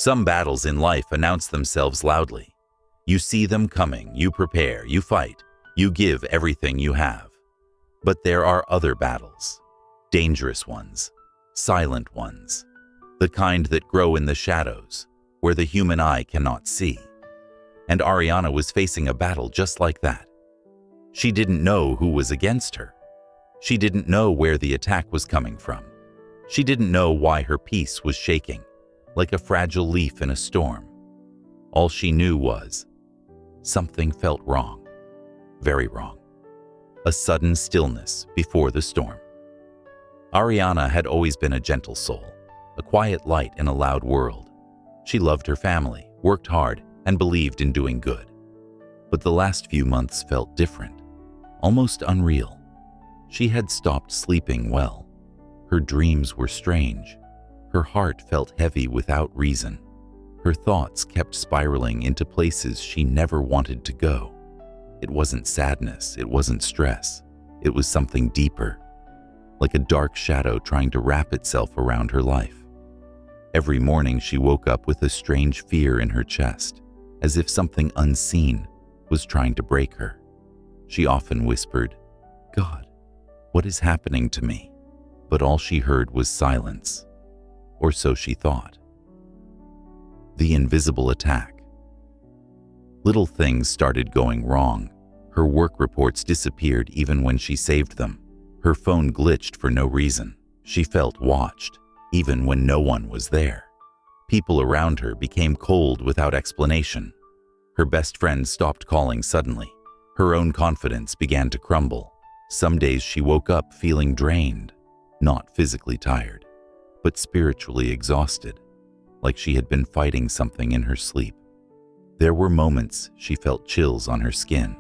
Some battles in life announce themselves loudly. You see them coming, you prepare, you fight, you give everything you have. But there are other battles, dangerous ones, silent ones, the kind that grow in the shadows, where the human eye cannot see. And Ariana was facing a battle just like that. She didn't know who was against her. She didn't know where the attack was coming from. She didn't know why her peace was shaking, like a fragile leaf in a storm. All she knew was, something felt wrong, very wrong. A sudden stillness before the storm. Ariana had always been a gentle soul, a quiet light in a loud world. She loved her family, worked hard, and believed in doing good. But the last few months felt different, almost unreal. She had stopped sleeping well. Her dreams were strange. Her heart felt heavy without reason. Her thoughts kept spiraling into places she never wanted to go. It wasn't sadness, it wasn't stress. It was something deeper, like a dark shadow trying to wrap itself around her life. Every morning she woke up with a strange fear in her chest, as if something unseen was trying to break her. She often whispered, "God, what is happening to me?" But all she heard was silence, or so she thought. The invisible attack. Little things started going wrong. Her work reports disappeared even when she saved them. Her phone glitched for no reason. She felt watched, even when no one was there. People around her became cold without explanation. Her best friend stopped calling suddenly. Her own confidence began to crumble. Some days she woke up feeling drained, not physically tired, but spiritually exhausted, like she had been fighting something in her sleep. There were moments she felt chills on her skin,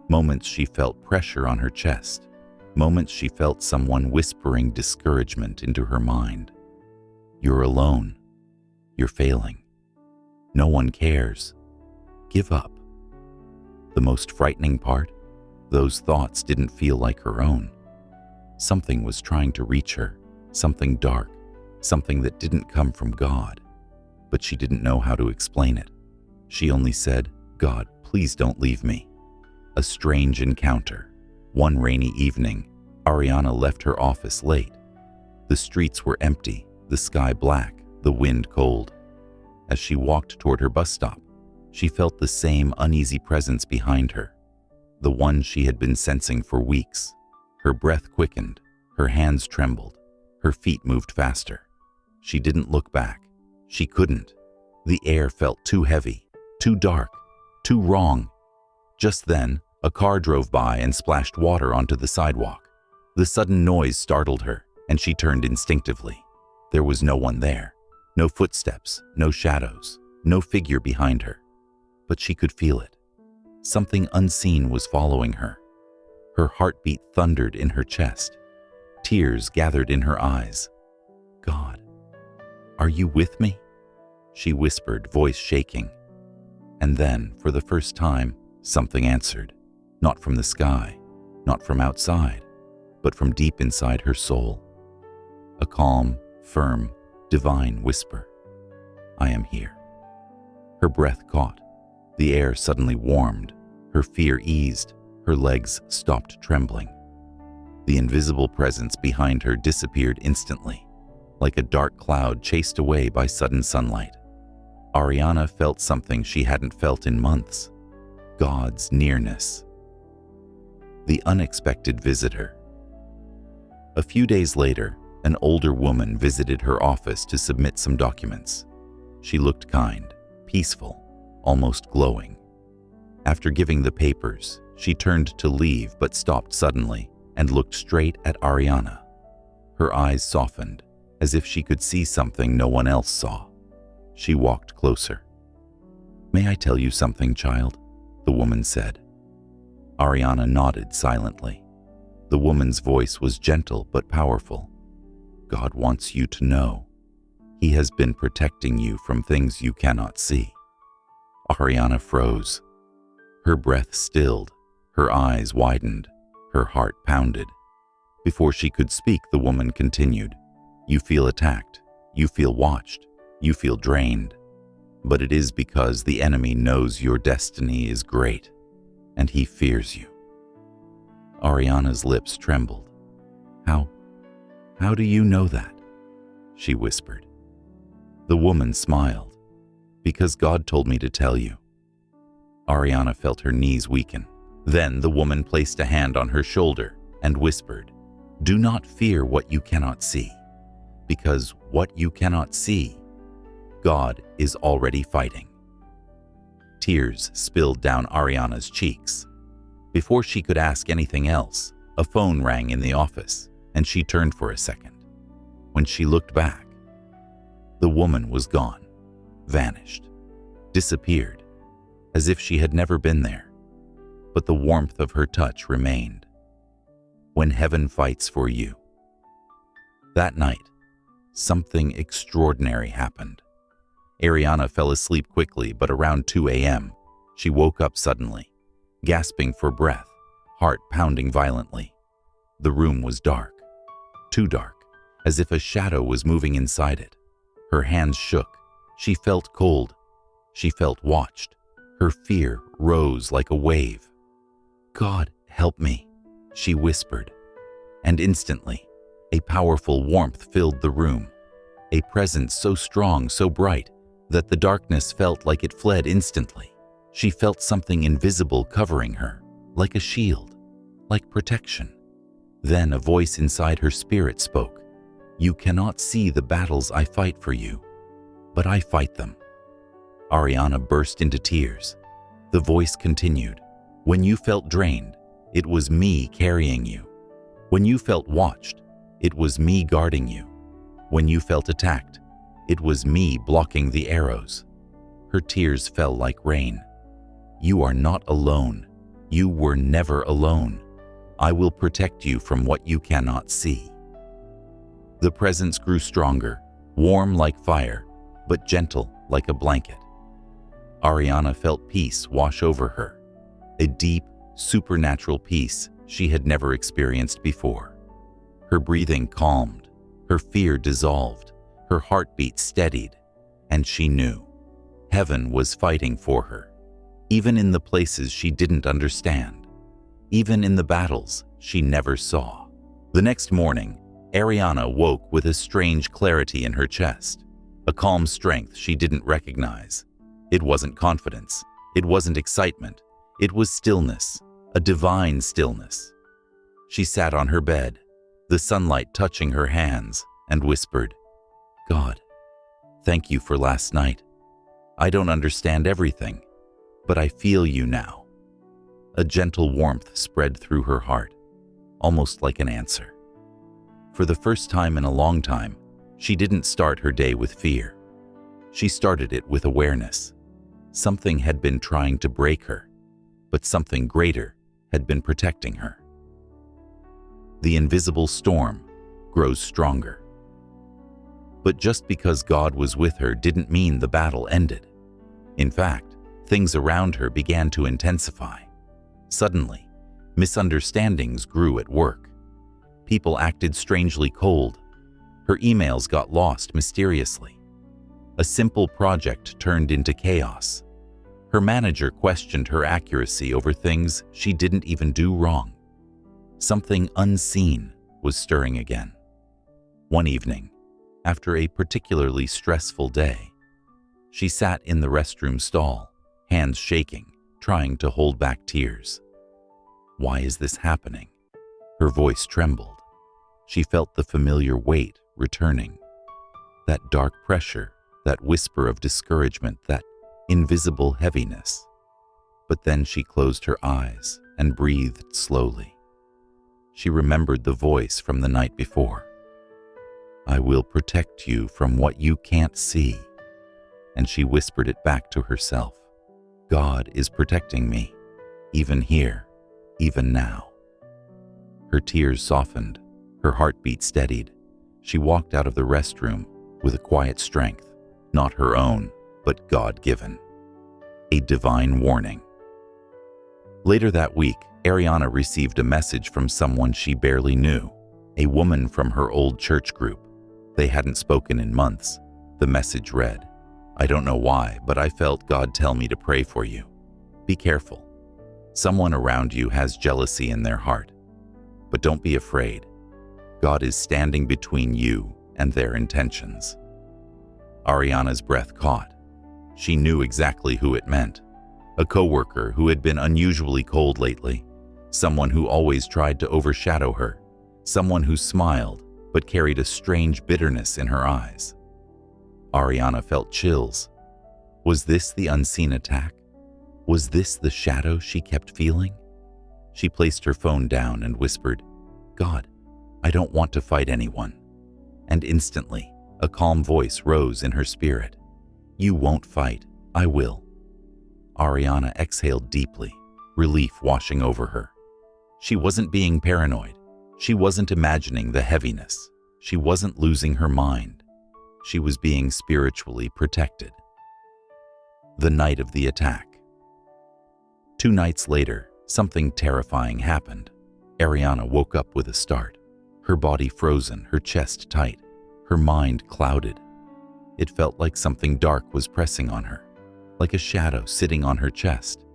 moments she felt pressure on her chest, moments she felt someone whispering discouragement into her mind. "You're alone. You're failing. No one cares. Give up." The most frightening part? Those thoughts didn't feel like her own. Something was trying to reach her, something dark, something that didn't come from God. But she didn't know how to explain it. She only said, "God, please don't leave me." A strange encounter. One rainy evening, Ariana left her office late. The streets were empty, the sky black, the wind cold. As she walked toward her bus stop, she felt the same uneasy presence behind her, the one she had been sensing for weeks. Her breath quickened, her hands trembled, her feet moved faster. She didn't look back. She couldn't. The air felt too heavy, too dark, too wrong. Just then, a car drove by and splashed water onto the sidewalk. The sudden noise startled her, and she turned instinctively. There was no one there. No footsteps, no shadows, no figure behind her. But she could feel it. Something unseen was following her. Her heartbeat thundered in her chest. Tears gathered in her eyes. "God, are you with me?" she whispered, voice shaking. And then, for the first time, something answered. Not from the sky, not from outside, but from deep inside her soul. A calm, firm, divine whisper. "I am here." Her breath caught. The air suddenly warmed. Her fear eased. Her legs stopped trembling. The invisible presence behind her disappeared instantly, like a dark cloud chased away by sudden sunlight. Ariana felt something she hadn't felt in months. God's nearness. The unexpected visitor. A few days later, an older woman visited her office to submit some documents. She looked kind, peaceful, almost glowing. After giving the papers, she turned to leave but stopped suddenly and looked straight at Ariana. Her eyes softened, as if she could see something no one else saw. She walked closer. "May I tell you something, child?" the woman said. Ariana nodded silently. The woman's voice was gentle but powerful. "God wants you to know. He has been protecting you from things you cannot see." Ariana froze. Her breath stilled, her eyes widened, her heart pounded. Before she could speak, the woman continued, "You feel attacked, you feel watched, you feel drained. but it is because the enemy knows your destiny is great, and he fears you." Ariana's lips trembled. How do you know that?" she whispered. The woman smiled. "Because God told me to tell you." Ariana felt her knees weaken. Then the woman placed a hand on her shoulder and whispered, "Do not fear what you cannot see, because what you cannot see, God is already fighting." Tears spilled down Ariana's cheeks. Before she could ask anything else, a phone rang in the office, and she turned for a second. When she looked back, the woman was gone, vanished, disappeared, as if she had never been there. But the warmth of her touch remained. When heaven fights for you. That night, something extraordinary happened. Ariana fell asleep quickly, but around 2 a.m., she woke up suddenly, gasping for breath, heart pounding violently. The room was dark, too dark, as if a shadow was moving inside it. Her hands shook. She felt cold. She felt watched. Her fear rose like a wave. "God, help me," she whispered. And instantly, a powerful warmth filled the room, a presence so strong, so bright, that the darkness felt like it fled instantly. She felt something invisible covering her, like a shield, like protection. Then a voice inside her spirit spoke. "You cannot see the battles I fight for you, but I fight them." Ariana burst into tears. The voice continued, "When you felt drained, it was me carrying you. When you felt watched, it was me guarding you. When you felt attacked, it was me blocking the arrows." Her tears fell like rain. "You are not alone. You were never alone. I will protect you from what you cannot see." The presence grew stronger, warm like fire, but gentle like a blanket. Ariana felt peace wash over her, a deep, supernatural peace she had never experienced before. Her breathing calmed, her fear dissolved, her heartbeat steadied, and she knew heaven was fighting for her, even in the places she didn't understand, even in the battles she never saw. The next morning, Ariana woke with a strange clarity in her chest, a calm strength she didn't recognize. It wasn't confidence, it wasn't excitement, it was stillness, a divine stillness. She sat on her bed, the sunlight touching her hands, and whispered, "God, thank you for last night. I don't understand everything, but I feel you now." A gentle warmth spread through her heart, almost like an answer. For the first time in a long time, she didn't start her day with fear. She started it with awareness. Something had been trying to break her, but something greater had been protecting her. The invisible storm grows stronger. But just because God was with her didn't mean the battle ended. In fact, things around her began to intensify. Suddenly, misunderstandings grew at work. People acted strangely cold. Her emails got lost mysteriously. A simple project turned into chaos. Her manager questioned her accuracy over things she didn't even do wrong. Something unseen was stirring again. One evening, after a particularly stressful day, she sat in the restroom stall, hands shaking, trying to hold back tears. Why is this happening? Her voice trembled. She felt the familiar weight returning. That dark pressure, that whisper of discouragement, that invisible heaviness. But then she closed her eyes and breathed slowly. She remembered the voice from the night before. "I will protect you from what you can't see." And she whispered it back to herself. God is protecting me, even here, even now. Her tears softened, her heartbeat steadied. She walked out of the restroom with a quiet strength, not her own, but God-given. A divine warning. Later that week, Ariana received a message from someone she barely knew, a woman from her old church group. They hadn't spoken in months. The message read, I don't know why, but I felt God tell me to pray for you. Be careful. Someone around you has jealousy in their heart. But don't be afraid. God is standing between you and their intentions." Ariana's breath caught. She knew exactly who it meant. A coworker who had been unusually cold lately. Someone who always tried to overshadow her. Someone who smiled but carried a strange bitterness in her eyes. Ariana felt chills. Was this the unseen attack? Was this the shadow she kept feeling? She placed her phone down and whispered, "God, I don't want to fight anyone." And instantly, a calm voice rose in her spirit. "You won't fight, I will." Ariana exhaled deeply, relief washing over her. She wasn't being paranoid. She wasn't imagining the heaviness. She wasn't losing her mind. She was being spiritually protected. The night of the attack. 2 nights later, something terrifying happened. Ariana woke up with a start. Her body frozen, her chest tight, her mind clouded. It felt like something dark was pressing on her, like a shadow sitting on her chest,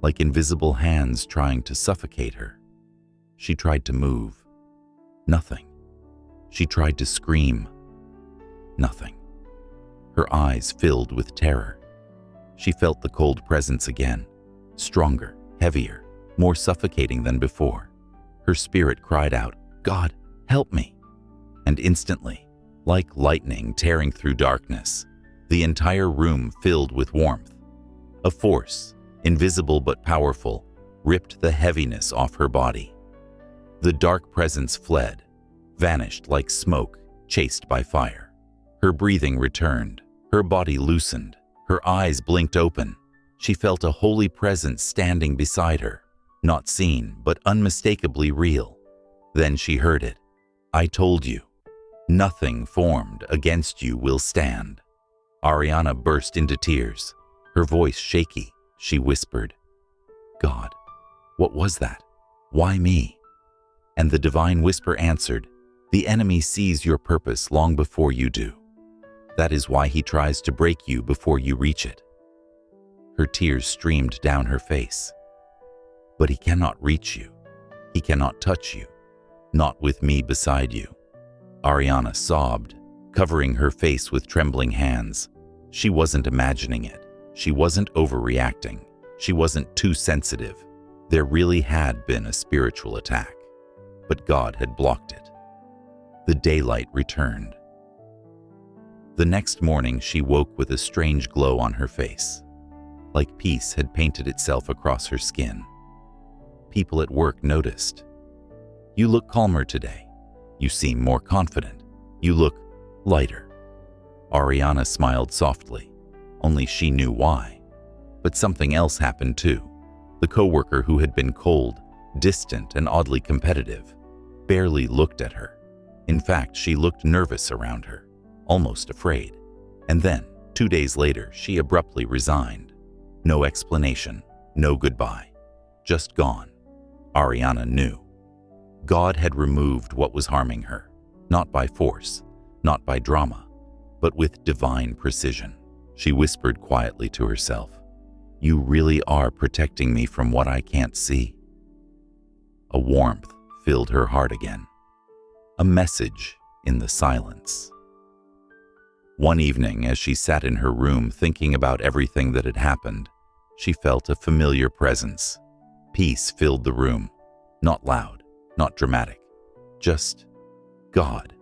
like invisible hands trying to suffocate her. She tried to move. Nothing. She tried to scream. Nothing. Her eyes filled with terror. She felt the cold presence again, stronger, heavier, more suffocating than before. Her spirit cried out, "God, help me!" And instantly, like lightning tearing through darkness, the entire room filled with warmth. A force, invisible but powerful, ripped the heaviness off her body. The dark presence fled, vanished like smoke chased by fire. Her breathing returned, her body loosened, her eyes blinked open. She felt a holy presence standing beside her, not seen but unmistakably real. Then she heard it. "I told you, nothing formed against you will stand." Ariana burst into tears, her voice shaky. She whispered, "God, what was that? Why me?" And the divine whisper answered, "The enemy sees your purpose long before you do. That is why he tries to break you before you reach it." Her tears streamed down her face. "But he cannot reach you. He cannot touch you. Not with me beside you." Ariana sobbed, covering her face with trembling hands. She wasn't imagining it. She wasn't overreacting. She wasn't too sensitive. There really had been a spiritual attack, but God had blocked it. The daylight returned. The next morning, she woke with a strange glow on her face, like peace had painted itself across her skin. People at work noticed. "You look calmer today. You seem more confident. You look lighter." Ariana smiled softly. Only she knew why. But something else happened too. The coworker who had been cold, distant, and oddly competitive barely looked at her. In fact, she looked nervous around her, almost afraid. And then, 2 days later, she abruptly resigned. No explanation, no goodbye. Just gone. Ariana knew. God had removed what was harming her, not by force, not by drama, but with divine precision. She whispered quietly to herself, "You really are protecting me from what I can't see." A warmth filled her heart again. A message in the silence. One evening, as she sat in her room thinking about everything that had happened, she felt a familiar presence. Peace filled the room, not loud, not dramatic, just God.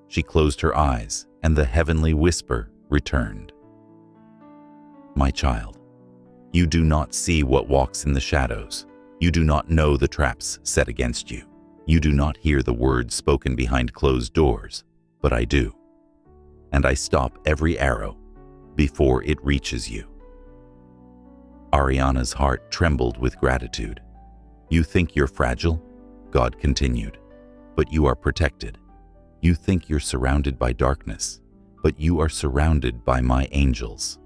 She closed her eyes, and the heavenly whisper returned. "My child, you do not see what walks in the shadows. You do not know the traps set against you. You do not hear the words spoken behind closed doors, but I do. And I stop every arrow before it reaches you." Ariana's heart trembled with gratitude. "You think you're fragile?" God continued, "but you are protected. You think you're surrounded by darkness, but you are surrounded by my angels."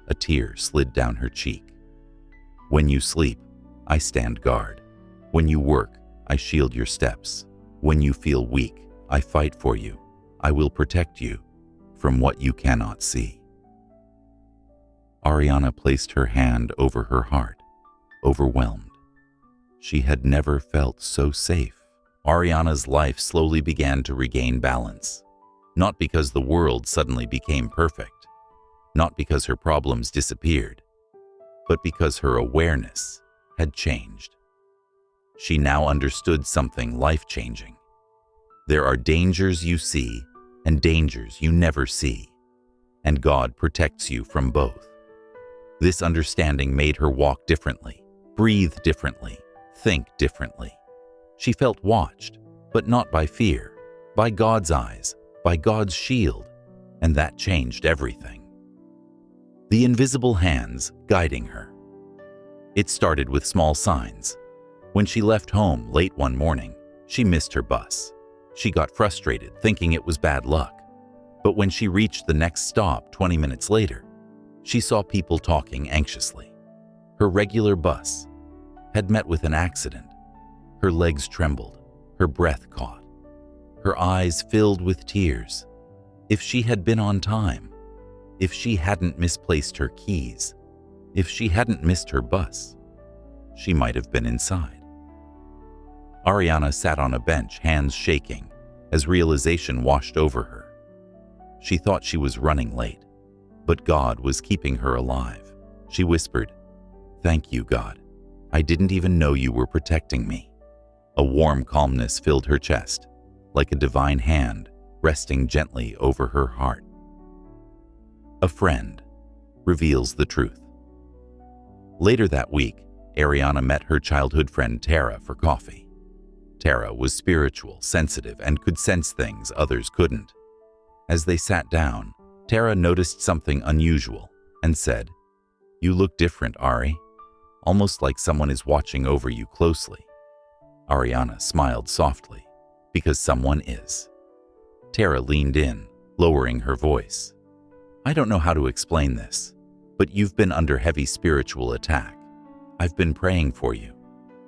A tear slid down her cheek. "When you sleep, I stand guard. When you work, I shield your steps. When you feel weak, I fight for you. I will protect you from what you cannot see." Ariana placed her hand over her heart, overwhelmed. She had never felt so safe. Ariana's life slowly began to regain balance, not because the world suddenly became perfect, not because her problems disappeared, but because her awareness had changed. She now understood something life-changing. There are dangers you see and dangers you never see, and God protects you from both. This understanding made her walk differently, breathe differently, think differently. She felt watched, but not by fear, by God's eyes, by God's shield, and that changed everything. The invisible hands guiding her. It started with small signs. When she left home late one morning, she missed her bus. She got frustrated, thinking it was bad luck. But when she reached the next stop 20 minutes later, she saw people talking anxiously. Her regular bus had met with an accident. Her legs trembled, her breath caught. Her eyes filled with tears. If she had been on time, if she hadn't misplaced her keys, if she hadn't missed her bus, she might have been inside. Ariana sat on a bench, hands shaking, as realization washed over her. She thought she was running late, but God was keeping her alive. She whispered, "Thank you, God. I didn't even know you were protecting me." A warm calmness filled her chest, like a divine hand resting gently over her heart. A friend reveals the truth. Later that week, Ariana met her childhood friend Tara for coffee. Tara was spiritual, sensitive, and could sense things others couldn't. As they sat down, Tara noticed something unusual and said, "You look different, Ari, almost like someone is watching over you closely." Ariana smiled softly, because someone is. Tara leaned in, lowering her voice. "I don't know how to explain this, but you've been under heavy spiritual attack. I've been praying for you."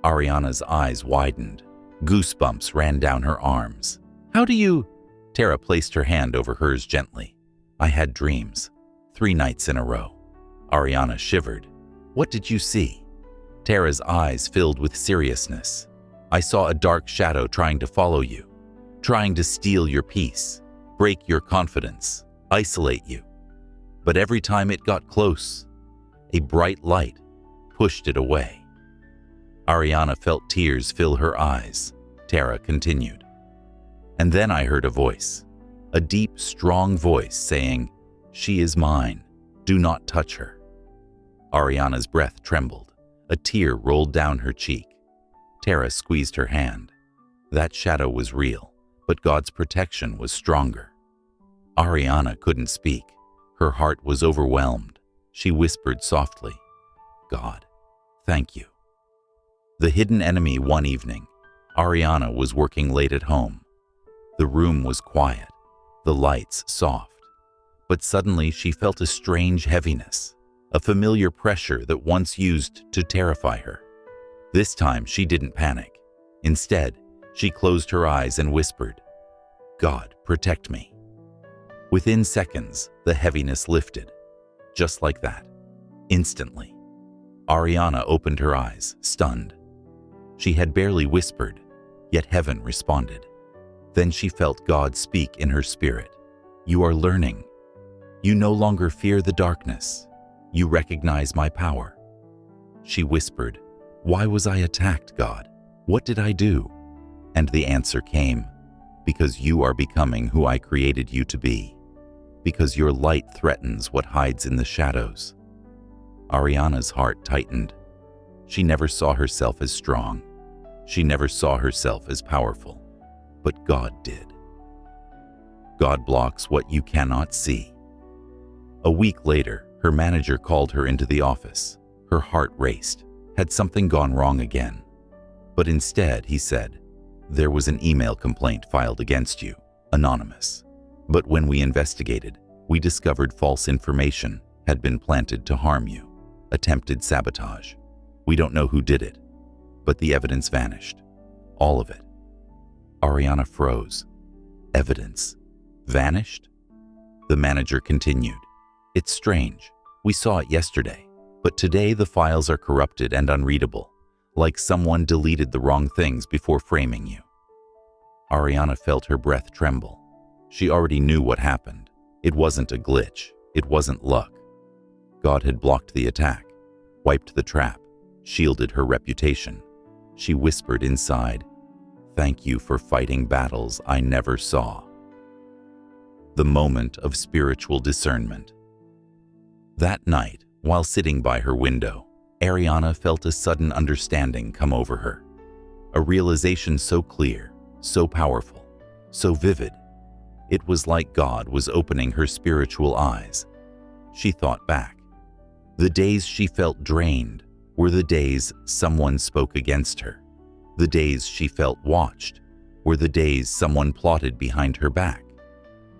Ariana's eyes widened. Goosebumps ran down her arms. "How do you—" Tara placed her hand over hers gently. "I had dreams, 3 nights in a row." Ariana shivered. "What did you see?" Tara's eyes filled with seriousness. "I saw a dark shadow trying to follow you, trying to steal your peace, break your confidence, isolate you. But every time it got close, a bright light pushed it away." Ariana felt tears fill her eyes. Tara continued, "And then I heard a voice, a deep, strong voice saying, 'She is mine. Do not touch her.'" Ariana's breath trembled. A tear rolled down her cheek. Tara squeezed her hand. That shadow was real, but God's protection was stronger. Ariana couldn't speak. Her heart was overwhelmed. She whispered softly, "God, thank you." The hidden enemy. One evening, Ariana was working late at home. The room was quiet, the lights soft. But suddenly she felt a strange heaviness, a familiar pressure that once used to terrify her. This time she didn't panic. Instead, she closed her eyes and whispered, "God, protect me." Within seconds, the heaviness lifted. Just like that. Instantly. Ariana opened her eyes, stunned. She had barely whispered, yet heaven responded. Then she felt God speak in her spirit. "You are learning. You no longer fear the darkness. You recognize my power." She whispered, "Why was I attacked, God? What did I do?" And the answer came, "Because you are becoming who I created you to be. Because your light threatens what hides in the shadows." Ariana's heart tightened. She never saw herself as strong. She never saw herself as powerful. But God did. God blocks what you cannot see. A week later, her manager called her into the office. Her heart raced. Had something gone wrong again? But instead, he said, "There was an email complaint filed against you, anonymous. But when we investigated, we discovered false information had been planted to harm you. Attempted sabotage. We don't know who did it, but the evidence vanished. All of it." Ariana froze. Evidence vanished? The manager continued, "It's strange. We saw it yesterday, but today the files are corrupted and unreadable, like someone deleted the wrong things before framing you. Ariana felt her breath tremble. She already knew what happened. It wasn't a glitch. It wasn't luck. God had blocked the attack, wiped the trap, shielded her reputation. She whispered inside, "Thank you for fighting battles I never saw." The moment of spiritual discernment. That night, while sitting by her window, Ariana felt a sudden understanding come over her. A realization so clear, so powerful, so vivid. It was like God was opening her spiritual eyes. She thought back. The days she felt drained were the days someone spoke against her. The days she felt watched were the days someone plotted behind her back.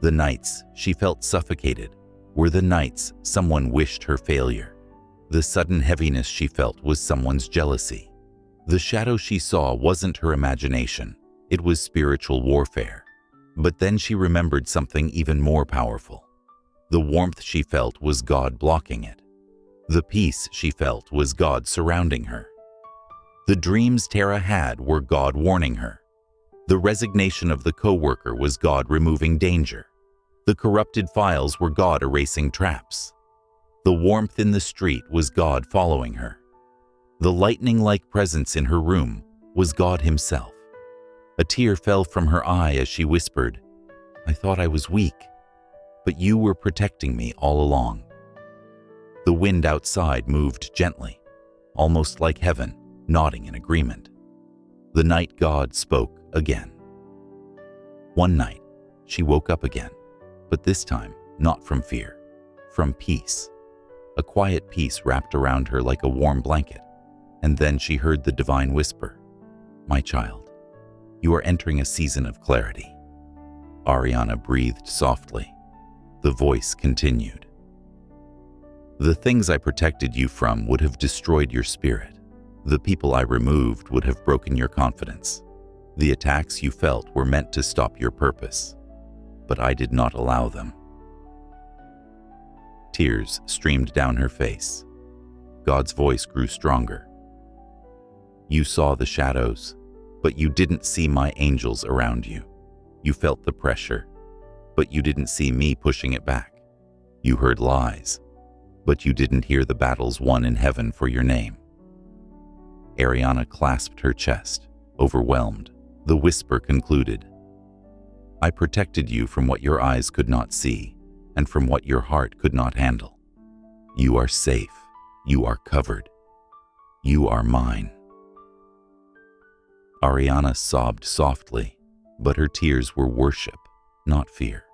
The nights she felt suffocated were the nights someone wished her failure. The sudden heaviness she felt was someone's jealousy. The shadow she saw wasn't her imagination. It was spiritual warfare. But then she remembered something even more powerful. The warmth she felt was God blocking it. The peace she felt was God surrounding her. The dreams Tara had were God warning her. The resignation of the coworker was God removing danger. The corrupted files were God erasing traps. The warmth in the street was God following her. The lightning-like presence in her room was God himself. A tear fell from her eye as she whispered, "I thought I was weak, but you were protecting me all along." The wind outside moved gently, almost like heaven, nodding in agreement. The night God spoke again. One night, she woke up again, but this time not from fear, from peace. A quiet peace wrapped around her like a warm blanket, and then she heard the divine whisper, "My child, you are entering a season of clarity." Ariana breathed softly. The voice continued, "The things I protected you from would have destroyed your spirit. The people I removed would have broken your confidence. The attacks you felt were meant to stop your purpose, but I did not allow them." Tears streamed down her face. God's voice grew stronger. "You saw the shadows, but you didn't see my angels around you. You felt the pressure, but you didn't see me pushing it back. You heard lies, but you didn't hear the battles won in heaven for your name." Ariana clasped her chest, overwhelmed. The whisper concluded, "I protected you from what your eyes could not see and from what your heart could not handle. You are safe. You are covered. You are mine." Ariana sobbed softly, but her tears were worship, not fear.